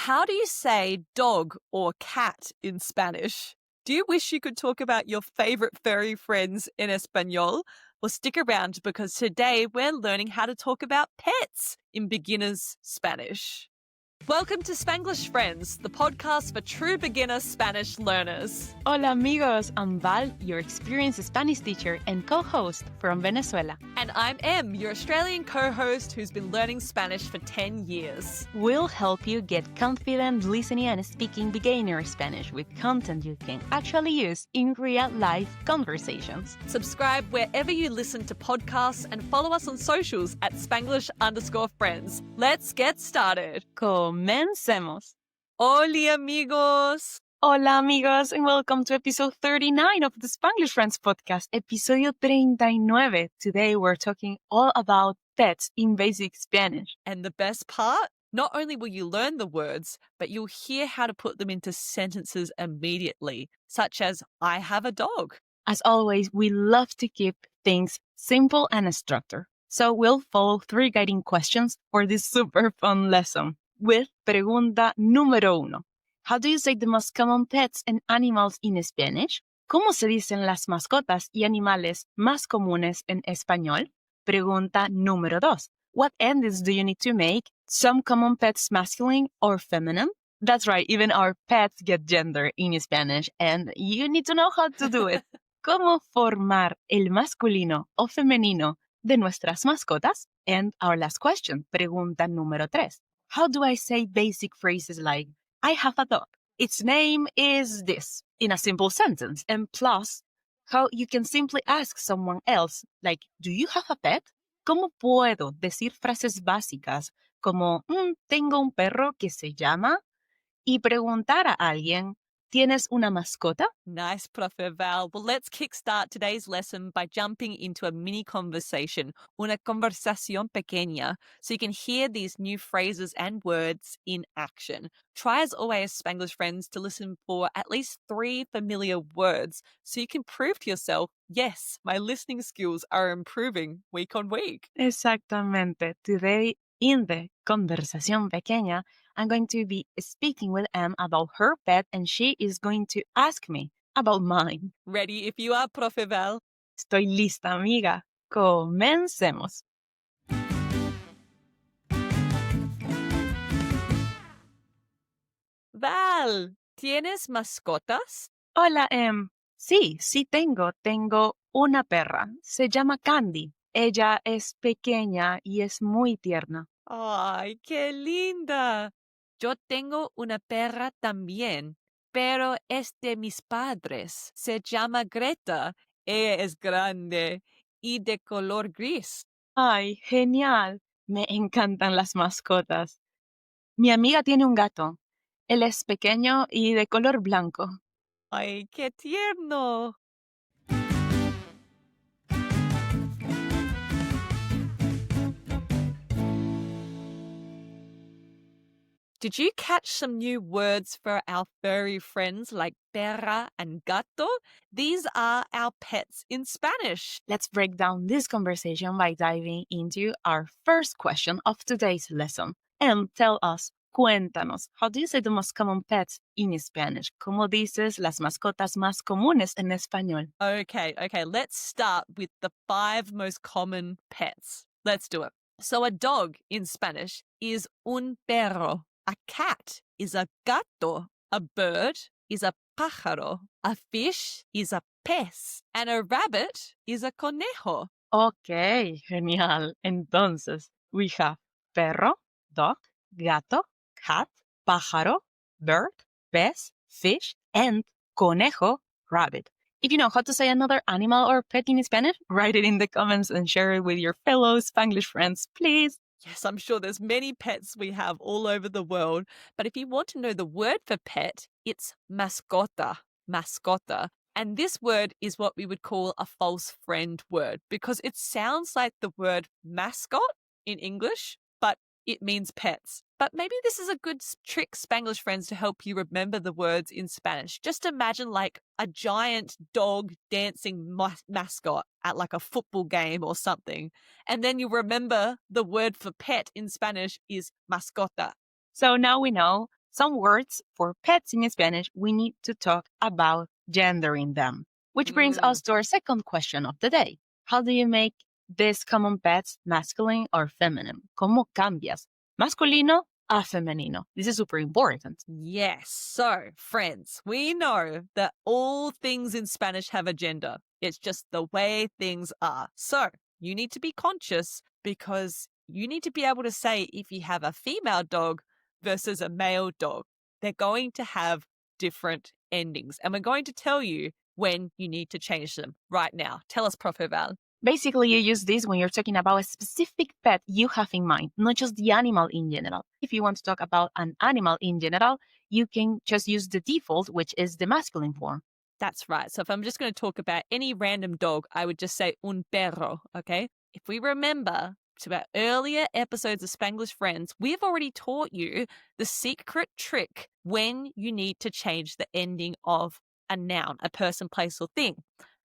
How do you say dog or cat in Spanish? Do you wish you could talk about your favorite furry friends in español? Well, stick around because today we're learning how to talk about pets in beginner's Spanish. Welcome to Spanglish Friends, the podcast for true beginner Spanish learners. Hola amigos, I'm Val, your experienced Spanish teacher and co-host from Venezuela. And I'm Em, your Australian co-host who's been learning Spanish for 10 years. We'll help you get confident listening and speaking beginner Spanish with content you can actually use in real-life conversations. Subscribe wherever you listen to podcasts and follow us on socials at Spanglish_friends. Let's get started. Comencemos. Hola amigos! Hola amigos, and welcome to episode 39 of the Spanglish Friends podcast, episodio 39. Today we're talking all about pets in basic Spanish. And the best part? Not only will you learn the words, but you'll hear how to put them into sentences immediately, such as, I have a dog. As always, we love to keep things simple and structured. So we'll follow 3 guiding questions for this super fun lesson. With pregunta número 1. How do you say the most common pets and animals in Spanish? ¿Cómo se dicen las mascotas y animales más comunes en español? Pregunta número 2. What endings do you need to make? Some common pets masculine or feminine? That's right, even our pets get gender in Spanish, and you need to know how to do it. ¿Cómo formar el masculino o femenino de nuestras mascotas? And our last question, pregunta número 3. How do I say basic phrases like, I have a dog, its name is this, in a simple sentence? And plus, how you can simply ask someone else, like, do you have a pet? ¿Cómo puedo decir frases básicas como, tengo un perro que se llama? Y preguntar a alguien, ¿tienes una mascota? Nice, Profe Val. Well, let's kickstart today's lesson by jumping into a mini conversation, una conversación pequeña, so you can hear these new phrases and words in action. Try as always, Spanglish friends, to listen for at least 3 familiar words so you can prove to yourself, yes, my listening skills are improving week on week. Exactamente. Today, in the conversación pequeña, I'm going to be speaking with Em about her pet, and she is going to ask me about mine. Ready if you are, Profe Val? Estoy lista, amiga. Comencemos. Val, ¿tienes mascotas? Hola, Em. Sí tengo. Tengo una perra. Se llama Candy. Ella es pequeña y es muy tierna. ¡Ay, qué linda! Yo tengo una perra también, pero es de mis padres. Se llama Greta. Ella es grande y de color gris. ¡Ay, genial! Me encantan las mascotas. Mi amiga tiene un gato. Él es pequeño y de color blanco. ¡Ay, qué tierno! Did you catch some new words for our furry friends like perra and gato? These are our pets in Spanish. Let's break down this conversation by diving into our first question of today's lesson. Em, tell us, cuéntanos, how do you say the most common pets in Spanish? ¿Cómo dices las mascotas más comunes en español? Okay, let's start with the 5 most common pets. Let's do it. So a dog in Spanish is un perro. A cat is a gato. A bird is a pájaro. A fish is a pez. And a rabbit is a conejo. Okay, genial. Entonces, we have perro, dog, gato, cat, pájaro, bird, pez, fish, and conejo, rabbit. If you know how to say another animal or pet in Spanish, write it in the comments and share it with your fellow Spanglish friends, please. Yes, I'm sure there's many pets we have all over the world, but if you want to know the word for pet, it's mascota. And this word is what we would call a false friend word because it sounds like the word mascot in English, but it means pets. But maybe this is a good trick, Spanglish friends, to help you remember the words in Spanish. Just imagine like a giant dog dancing mascot at like a football game or something. And then you remember the word for pet in Spanish is mascota. So now we know some words for pets in Spanish, we need to talk about gendering them. Which brings us to our second question of the day. How do you make these common pets masculine or feminine? ¿Cómo cambias masculino a femenino? This is super important. Yes. So, friends, we know that all things in Spanish have a gender. It's just the way things are. So, you need to be conscious because you need to be able to say if you have a female dog versus a male dog. They're going to have different endings. And we're going to tell you when you need to change them right now. Tell us, Prof. Val. Basically, you use this when you're talking about a specific pet you have in mind, not just the animal in general. If you want to talk about an animal in general, you can just use the default, which is the masculine form. That's right. So if I'm just going to talk about any random dog, I would just say un perro, okay? If we remember to our earlier episodes of Spanglish Friends, we've already taught you the secret trick when you need to change the ending of a noun, a person, place, or thing.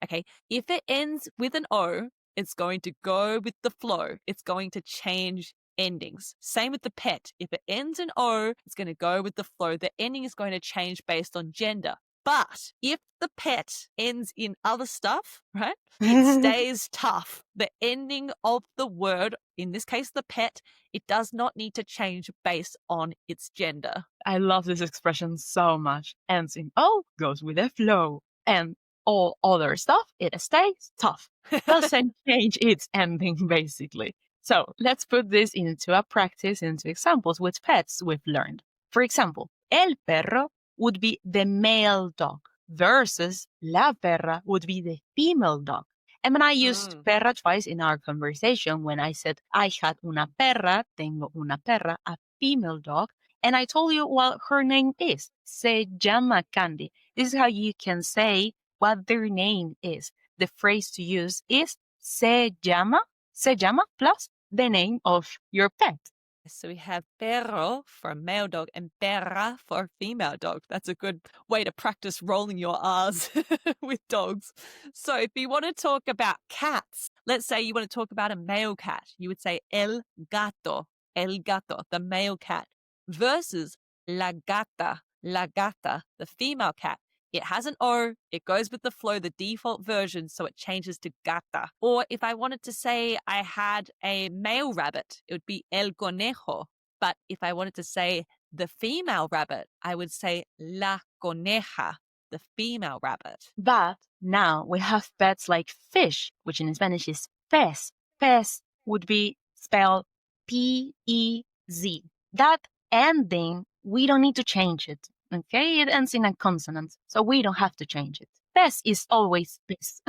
Okay, if it ends with an O, it's going to go with the flow. It's going to change endings. Same with the pet. If it ends in O, it's going to go with the flow. The ending is going to change based on gender. But if the pet ends in other stuff, right, it stays tough. The ending of the word, in this case, the pet, it does not need to change based on its gender. I love this expression so much. Ends in O, goes with the flow. And all other stuff, it stays tough. Doesn't change its ending, basically. So let's put this into a practice, into examples with pets we've learned. For example, el perro would be the male dog versus la perra would be the female dog. And when I used perra twice in our conversation, when I said I had una perra, tengo una perra, a female dog, and I told you what her name is. Se llama Candy. This is how you can say what their name is. The phrase to use is se llama plus the name of your pet. So we have perro for a male dog and perra for a female dog. That's a good way to practice rolling your R's with dogs. So if you want to talk about cats, let's say you want to talk about a male cat, you would say el gato, the male cat, versus la gata, the female cat. It has an O, it goes with the flow, the default version, so it changes to gata. Or if I wanted to say I had a male rabbit, it would be el conejo. But if I wanted to say the female rabbit, I would say la coneja, the female rabbit. But now we have pets like fish, which in Spanish is pez. Pez would be spelled P-E-Z. That ending, we don't need to change it. Okay, it ends in a consonant, so we don't have to change it. Pez is always pez.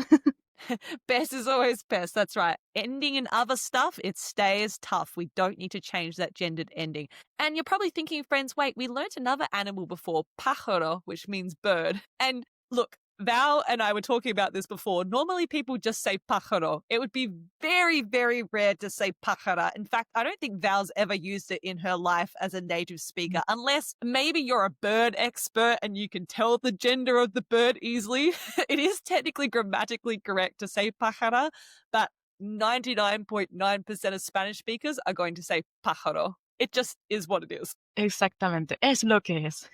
Pez is always pez, that's right. Ending in other stuff, it stays tough. We don't need to change that gendered ending. And you're probably thinking, friends, wait, we learnt another animal before, pájaro, which means bird. And look, Val and I were talking about this before. Normally people just say pájaro. It would be very, very rare to say pájara. In fact, I don't think Val's ever used it in her life as a native speaker, unless maybe you're a bird expert and you can tell the gender of the bird easily. It is technically grammatically correct to say pájara, but 99.9% of Spanish speakers are going to say pájaro. It just is what it is. Exactamente. Es lo que es.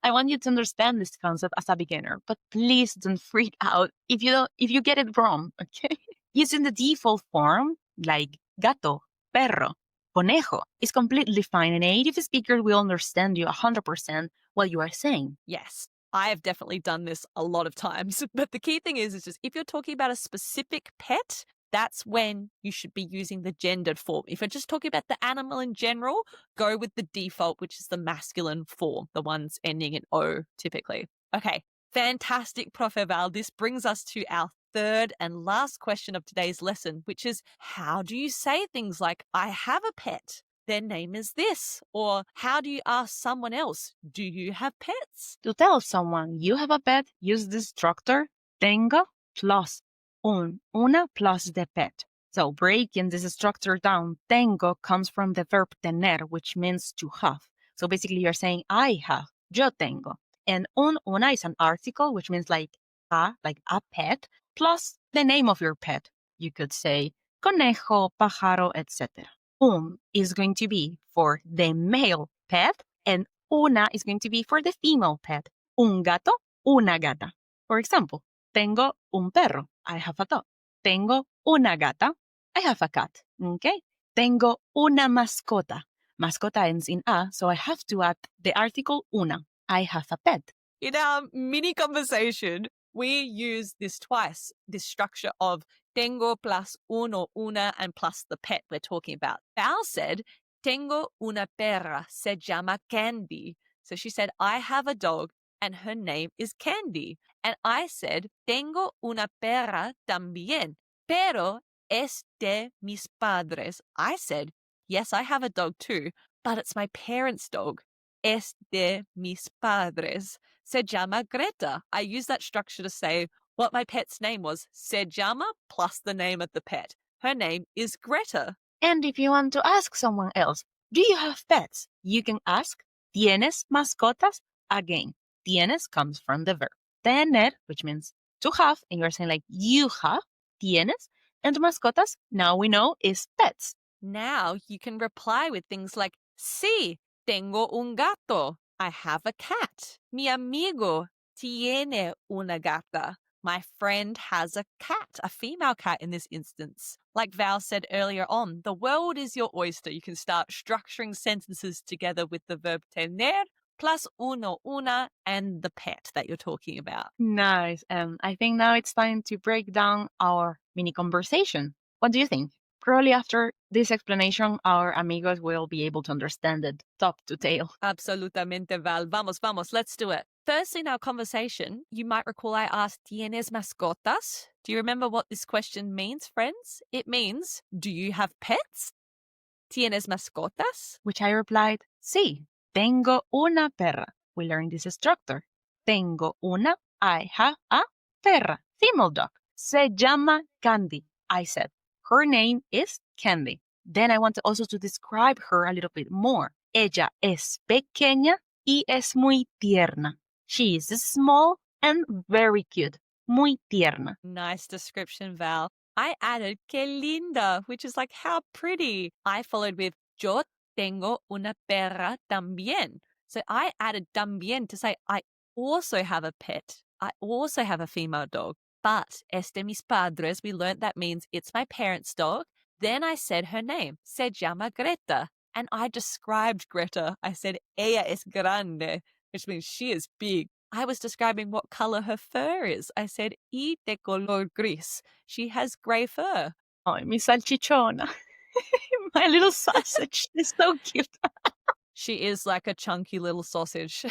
I want you to understand this concept as a beginner, but please don't freak out if you get it wrong, okay? Using the default form, like gato, perro, conejo, is completely fine, and a native speaker will understand you 100% what you are saying. Yes. I have definitely done this a lot of times. But the key thing is just if you're talking about a specific pet, that's when you should be using the gendered form. If you're just talking about the animal in general, go with the default, which is the masculine form, the ones ending in O typically. Okay, fantastic, Prof. Val. This brings us to our third and last question of today's lesson, which is how do you say things like, I have a pet, their name is this? Or how do you ask someone else, do you have pets? To tell someone you have a pet, use the structure tengo plus una plus the pet. So breaking this structure down, tengo comes from the verb tener, which means to have. So basically you're saying I have, yo tengo. And una is an article, which means like a pet, plus the name of your pet. You could say conejo, pájaro, etc. Is going to be for the male pet, and Una is going to be for the female pet. Un gato, una gata. For example, tengo un perro. I have a dog. Tengo una gata. I have a cat. Okay? Tengo una mascota. Mascota ends in a, so I have to add the article una. I have a pet. In our mini conversation, we use this twice, this structure of tengo plus uno, una, and plus the pet we're talking about. Val said, tengo una perra, se llama Candy. So she said, I have a dog and her name is Candy. And I said, tengo una perra también, pero es de mis padres. I said, yes, I have a dog too, but it's my parents' dog. Es de mis padres. Se llama Greta. I use that structure to say what my pet's name was. Se llama plus the name of the pet. Her name is Greta. And if you want to ask someone else, do you have pets? You can ask, ¿Tienes mascotas? Again, tienes comes from the verb tener, which means to have, and you're saying like you have, tienes, and mascotas, now we know, is pets. Now you can reply with things like, sí, tengo un gato. I have a cat. Mi amigo tiene una gata. My friend has a cat, a female cat in this instance. Like Val said earlier on, the world is your oyster. You can start structuring sentences together with the verb tener plus uno, una, and the pet that you're talking about. Nice. I think now it's time to break down our mini conversation. What do you think? Probably after this explanation, our amigos will be able to understand it top to tail. Absolutamente, Val. Vamos, vamos, let's do it. First, in our conversation, you might recall I asked, ¿Tienes mascotas? Do you remember what this question means, friends? It means, do you have pets? ¿Tienes mascotas? Which I replied, sí, tengo una perra. We learned this structure. Tengo una, I have a perra, female dog. Se llama Candy, I said. Her name is Candy. Then I want also to describe her a little bit more. Ella es pequeña y es muy tierna. She is small and very cute. Muy tierna. Nice description, Val. I added que linda, which is like how pretty. I followed with yo tengo una perra también. So I added también to say I also have a pet. I also have a female dog. But es de mis padres, we learned that means it's my parents' dog. Then I said her name, se llama Greta. And I described Greta. I said, ella es grande, which means she is big. I was describing what color her fur is. I said, y de color gris. She has gray fur. Oh, mi salchichona. My little sausage. She's so cute. She is like a chunky little sausage.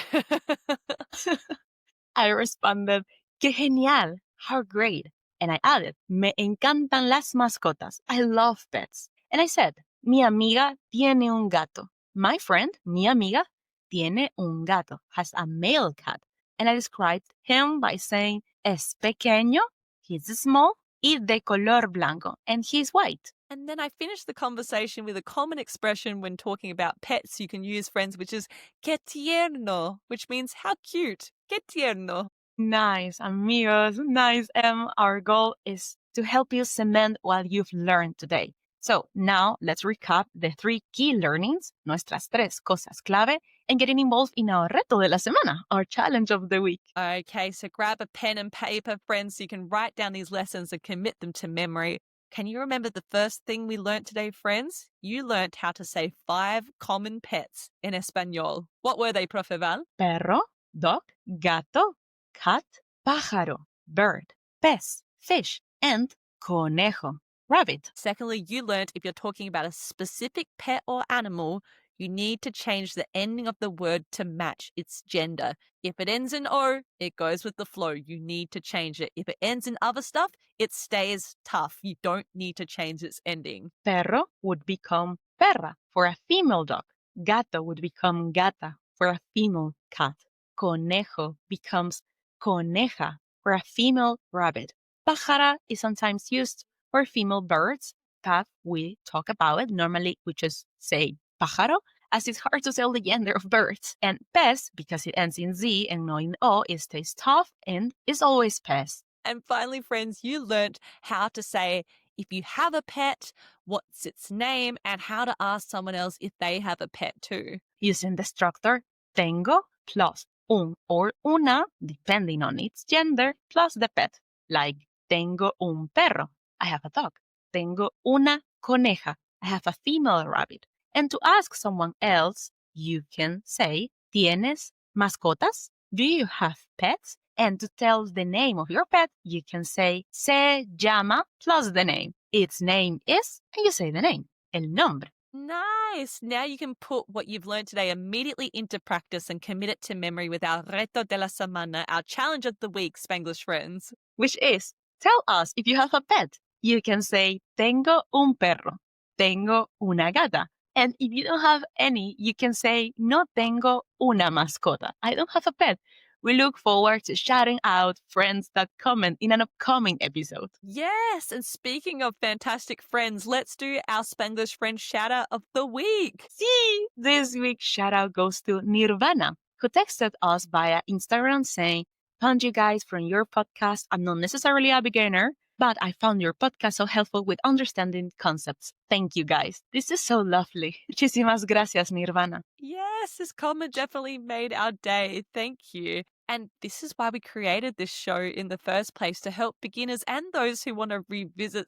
I responded, qué genial. How great. And I added, me encantan las mascotas. I love pets. And I said, mi amiga tiene un gato. My friend, mi amiga, tiene un gato, has a male cat. And I described him by saying, es pequeño, he's small, y de color blanco, and he's white. And then I finished the conversation with a common expression when talking about pets you can use, friends, which is que tierno, which means how cute. Que tierno. Nice, amigos. Nice, Em. Our goal is to help you cement what you've learned today. So now let's recap the 3 key learnings, nuestras 3 cosas clave, and getting involved in our reto de la semana, our challenge of the week. Okay, so grab a pen and paper, friends, so you can write down these lessons and commit them to memory. Can you remember the first thing we learnt today, friends? You learnt how to say 5 common pets in español. What were they, Profe Val? Perro, dog, gato, cat, pájaro, bird, pez, fish, and conejo, rabbit. Secondly, you learnt if you're talking about a specific pet or animal, you need to change the ending of the word to match its gender. If it ends in O, it goes with the flow. You need to change it. If it ends in other stuff, it stays tough. You don't need to change its ending. Perro would become perra for a female dog. Gato would become gata for a female cat. Conejo becomes coneja for a female rabbit. Pájara is sometimes used for female birds, but we talk about it. Normally, we just say pájaro, as it's hard to tell the gender of birds. And pez, because it ends in Z and not in O, it stays tough and is always pez. And finally, friends, you learnt how to say if you have a pet, what's its name, and how to ask someone else if they have a pet too. Using the structure tengo plus un or una, depending on its gender, plus the pet. Like, tengo un perro. I have a dog. Tengo una coneja. I have a female rabbit. And to ask someone else, you can say, ¿Tienes mascotas? Do you have pets? And to tell the name of your pet, you can say, se llama plus the name. Its name is, and you say the name, el nombre. Nice. Now you can put what you've learned today immediately into practice and commit it to memory with our reto de la semana, our challenge of the week, Spanglish friends. Which is, tell us if you have a pet. You can say, tengo un perro. Tengo una gata. And if you don't have any, you can say, no tengo una mascota. I don't have a pet. We look forward to shouting out friends that comment in an upcoming episode. Yes. And speaking of fantastic friends, let's do our Spanglish friend shout out of the week. See, this week's shout out goes to Nirvana, who texted us via Instagram saying, found you guys from your podcast. I'm not necessarily a beginner, but I found your podcast so helpful with understanding concepts. Thank you, guys. This is so lovely. Muchísimas gracias, Nirvana. Yes, this comment definitely made our day. Thank you. And this is why we created this show in the first place, to help beginners and those who want to revisit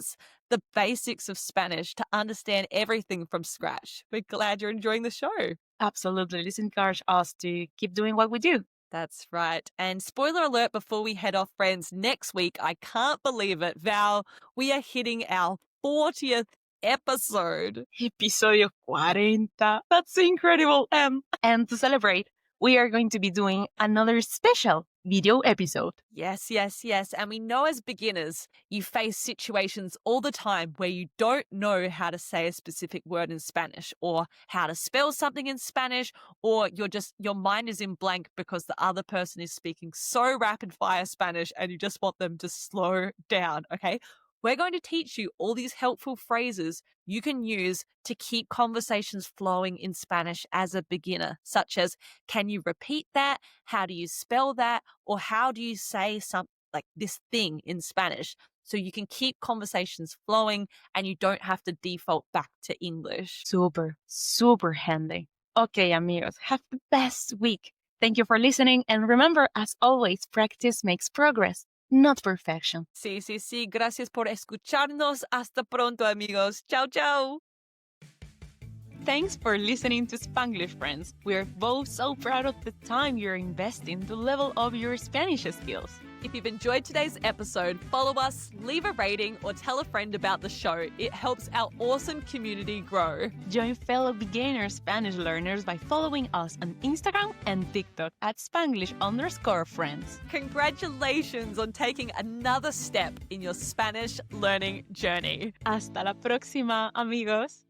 the basics of Spanish to understand everything from scratch. We're glad you're enjoying the show. Absolutely. This encourages us to keep doing what we do. That's right. And spoiler alert before we head off, friends, next week, I can't believe it, Val, we are hitting our 40th episode. Episodio 40. That's incredible. And to celebrate, we are going to be doing another special video episode. Yes, yes, yes. And we know as beginners, you face situations all the time where you don't know how to say a specific word in Spanish or how to spell something in Spanish, or your mind is in blank because the other person is speaking so rapid fire Spanish and you just want them to slow down. Okay. We're going to teach you all these helpful phrases you can use to keep conversations flowing in Spanish as a beginner, such as, can you repeat that? How do you spell that? Or how do you say something like this thing in Spanish? So you can keep conversations flowing and you don't have to default back to English. Super, super handy. Okay, amigos, have the best week. Thank you for listening. And remember, as always, practice makes progress, not perfection. Sí, sí, sí. Gracias por escucharnos. Hasta pronto, amigos. Ciao, ciao. Thanks for listening to Spanglish Friends. We're both so proud of the time you're investing to level up your Spanish skills. If you've enjoyed today's episode, follow us, leave a rating, or tell a friend about the show. It helps our awesome community grow. Join fellow beginner Spanish learners by following us on Instagram and TikTok at Spanglish_friends. Congratulations on taking another step in your Spanish learning journey. Hasta la próxima, amigos.